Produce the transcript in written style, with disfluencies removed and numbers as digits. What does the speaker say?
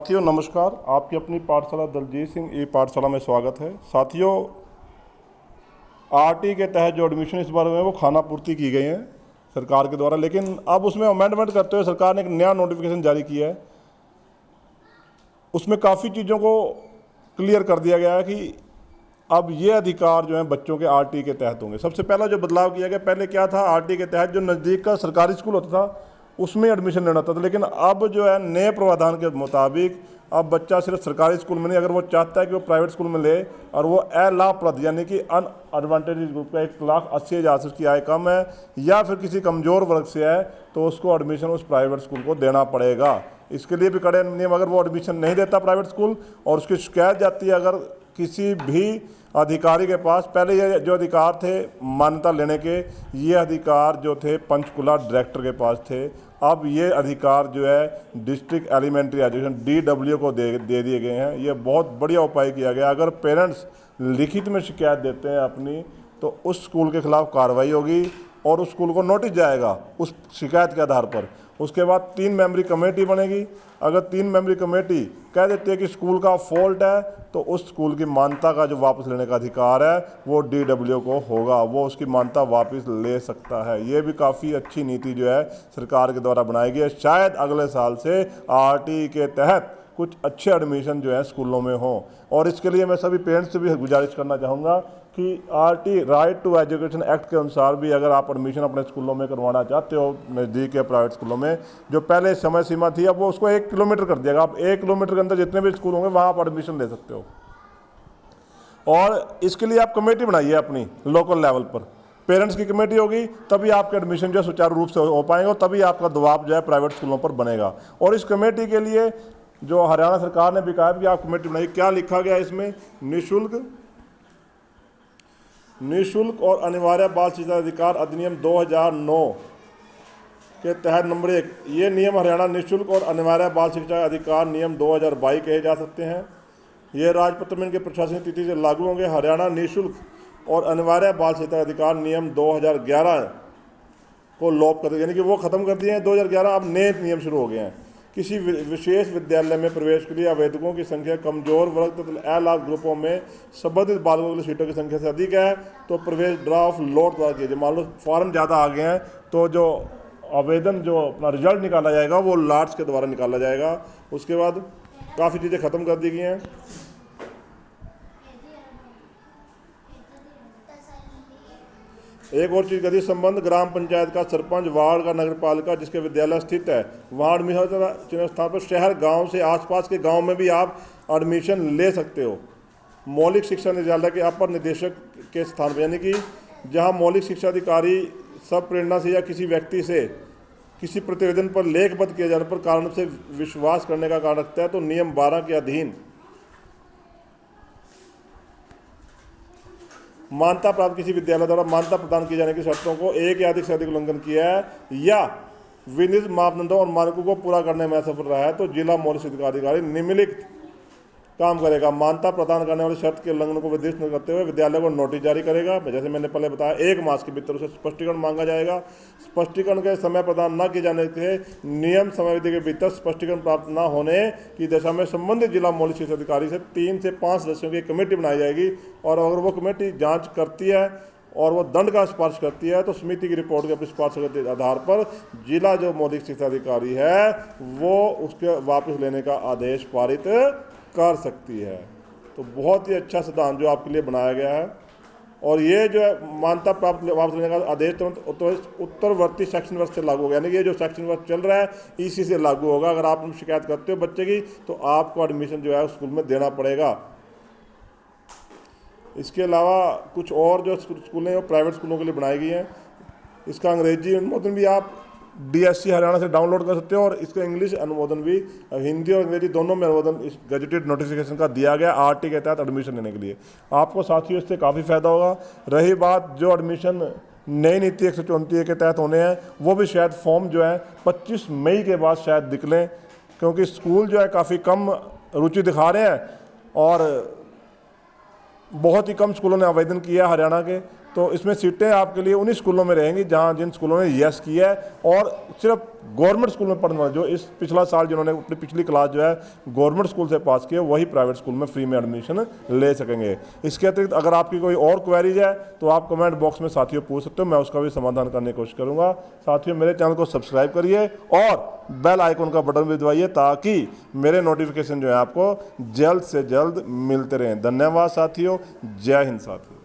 साथियों नमस्कार। आपकी अपनी पाठशाला दलजीत सिंह ई पाठशाला में स्वागत है। साथियों, आरटी के तहत जो एडमिशन इस बार हुए हैं वो खाना पूर्ति की गई है सरकार के द्वारा, लेकिन अब उसमें अमेंडमेंट करते हुए सरकार ने एक नया नोटिफिकेशन जारी किया है। उसमें काफ़ी चीज़ों को क्लियर कर दिया गया है कि अब ये अधिकार जो है बच्चों के आरटी के तहत होंगे। सबसे पहला जो बदलाव किया गया, पहले क्या था, आरटी के तहत जो नज़दीक का सरकारी स्कूल होता था उसमें एडमिशन लेना होता था, लेकिन अब जो है नए प्रावधान के मुताबिक अब बच्चा सिर्फ सरकारी स्कूल में नहीं, अगर वो चाहता है कि वो प्राइवेट स्कूल में ले और वो अलाभप्रद यानी कि अनएडवांटेज ग्रुप का 1,80,000 से उसकी आय कम है या फिर किसी कमज़ोर वर्ग से है तो उसको एडमिशन उस प्राइवेट स्कूल को देना पड़ेगा। इसके लिए भी कड़े नियम, अगर वो एडमिशन नहीं देता प्राइवेट स्कूल और उसकी शिकायत जाती है अगर किसी भी अधिकारी के पास, पहले ये जो अधिकार थे मान्यता लेने के, ये अधिकार जो थे पंचकुला डायरेक्टर के पास थे, अब ये अधिकार जो है डिस्ट्रिक्ट एलिमेंट्री एजुकेशन DW को दे दिए गए हैं। ये बहुत बढ़िया उपाय किया गया। अगर पेरेंट्स लिखित में शिकायत देते हैं अपनी तो उस स्कूल के खिलाफ कार्रवाई होगी और उस स्कूल को नोटिस जाएगा उस शिकायत के आधार पर। उसके बाद 3 मेंबरी कमेटी बनेगी। अगर 3 मेंबरी कमेटी कह देती है कि स्कूल का फॉल्ट है तो उस स्कूल की मान्यता का जो वापस लेने का अधिकार है वो DW को होगा, वो उसकी मान्यता वापस ले सकता है। ये भी काफ़ी अच्छी नीति जो है सरकार के द्वारा बनाई गई है। शायद अगले साल से RT के तहत कुछ अच्छे एडमिशन जो है स्कूलों में हों, और इसके लिए मैं सभी पेरेंट्स से भी गुजारिश करना चाहूँगा कि RT right to education act के अनुसार भी अगर आप एडमिशन अपने स्कूलों में करवाना चाहते हो नज़दीक के प्राइवेट स्कूलों में, जो पहले समय सीमा थी अब वो उसको 1 किलोमीटर कर दिया। आप 1 किलोमीटर के अंदर जितने भी स्कूल होंगे वहाँ आप एडमिशन ले सकते हो। और इसके लिए आप कमेटी बनाइए अपनी लोकल लेवल पर, पेरेंट्स की कमेटी होगी तभी आपके एडमिशन जो है सुचारू रूप से हो पाएंगे और तभी आपका दबाव जो है प्राइवेट स्कूलों पर बनेगा। और इस कमेटी के लिए जो हरियाणा सरकार ने भी कहा कि आप कमेटी बनाइए। क्या लिखा गया इसमें, निःशुल्क और अनिवार्य बाल शिक्षा अधिकार अधिनियम 2009 के तहत नंबर 1, ये नियम हरियाणा निःशुल्क और अनिवार्य बाल शिक्षा अधिकार नियम 2022 कहे जा सकते हैं। ये राजपत्र में इनके प्रशासनिक तिथि से लागू होंगे। हरियाणा निःशुल्क और अनिवार्य बाल शिक्षा अधिकार नियम 2011 को लोप कर दिया, यानी कि वो खत्म कर दिए हैं 2011। अब नए नियम शुरू हो गए हैं। किसी विशेष विद्यालय में प्रवेश के लिए आवेदकों की संख्या कमजोर वर्ग तथा अलाभ ग्रुपों में संबंधित बालकों के लिए सीटों की संख्या से अधिक है तो प्रवेश ड्राफ्ट लोड द्वारा कीजिए। मान लो फॉर्म ज़्यादा आ गए हैं तो जो आवेदन जो अपना रिजल्ट निकाला जाएगा वो लॉट्स के द्वारा निकाला जाएगा। उसके बाद काफ़ी चीज़ें ख़त्म कर दी गई हैं। एक और चीज़, यदि संबंध ग्राम पंचायत का सरपंच, वार्ड का नगर पालिका जिसके विद्यालय स्थित है वहाँ एडमिशन चुने स्थान पर शहर गांव से आसपास के गांव में भी आप एडमिशन ले सकते हो। मौलिक शिक्षा निदेशालय के अपर निदेशक के स्थान पर, यानी कि जहाँ मौलिक शिक्षा अधिकारी सब प्रेरणा से या किसी व्यक्ति से किसी प्रतिवेदन पर लेखबद्ध किए जाने पर कारण से विश्वास करने का कारण रखता है तो नियम 12 के अधीन मान्यता प्राप्त किसी विद्यालय द्वारा मान्यता प्रदान किए जाने की शर्तों को एक या अधिक से अधिक उल्लंघन किया है या विनिर्दिष्ट मापदंडों और मानकों को पूरा करने में असफल रहा है तो जिला मौलिक शिक्षा अधिकारी निम्नलिखित काम करेगा। मान्यता प्रदान करने वाली शर्त के उल्लंघन को निर्दिष्ट करते हुए विद्यालय को नोटिस जारी करेगा। जैसे मैंने पहले बताया 1 मास के भीतर उसे स्पष्टीकरण मांगा जाएगा। स्पष्टीकरण के समय प्रदान न किए जाने से नियम समयावधि के भीतर स्पष्टीकरण प्राप्त न होने की दशा में संबंधित जिला मौलिक शिक्षा अधिकारी से 3 से 5 सदस्यों की कमेटी बनाई जाएगी और अगर वो कमेटी जाँच करती है और वो दंड का सिफारिश करती है तो समिति की रिपोर्ट के अपनी सिफारिश के आधार पर जिला जो मौलिक शिक्षा अधिकारी है वो उसके वापस लेने का आदेश पारित कर सकती है। तो बहुत ही अच्छा सिद्धांत जो आपके लिए बनाया गया है। और ये जो है मान्यता प्राप्त वापस लेने का आदेश तुरंत उत्तरवर्ती सेक्शन वर्ष से लागू होगा, यानी कि ये जो सेक्शन वर्ष चल रहा है इसी से लागू होगा। अगर आप शिकायत करते हो बच्चे की तो आपको एडमिशन जो है स्कूल में देना पड़ेगा। इसके अलावा कुछ और जो स्कूलें हैं वो प्राइवेट स्कूलों के लिए बनाई गई हैं। इसका अंग्रेजी अनुमोदन भी आप DSC हरियाणा से डाउनलोड कर सकते हो और इसका इंग्लिश अनुमोदन भी, हिंदी और अंग्रेजी दोनों में अनुमोदन इस गजेटेड नोटिफिकेशन का दिया गया RT के तहत एडमिशन लेने के लिए। आपको साथियों इससे काफ़ी फ़ायदा होगा। रही बात जो एडमिशन नई नीति 134 के तहत होने हैं वो भी शायद फॉर्म जो है 25 मई के बाद शायद निकलें, क्योंकि स्कूल जो है काफ़ी कम रुचि दिखा रहे हैं और बहुत ही कम स्कूलों ने आवेदन किया हरियाणा के। तो इसमें सीटें आपके लिए उन्हीं स्कूलों में रहेंगी जहां जिन स्कूलों ने यस किया है, और सिर्फ गवर्नमेंट स्कूल में पढ़ने वाले जो इस पिछला साल जिन्होंने अपनी पिछली क्लास जो है गवर्नमेंट स्कूल से पास की है, वही प्राइवेट स्कूल में फ्री में एडमिशन ले सकेंगे। इसके अतिरिक्त अगर आपकी कोई और क्वेरीज है तो आप कमेंट बॉक्स में साथियों पूछ सकते हो, मैं उसका भी समाधान करने की कोशिश करूंगा। साथियों मेरे चैनल को सब्सक्राइब करिए और बेल आइकन का बटन भी दबाइए ताकि मेरे नोटिफिकेशन जो है आपको जल्द से जल्द मिलते रहें। धन्यवाद साथियों, जय हिंद साथियों।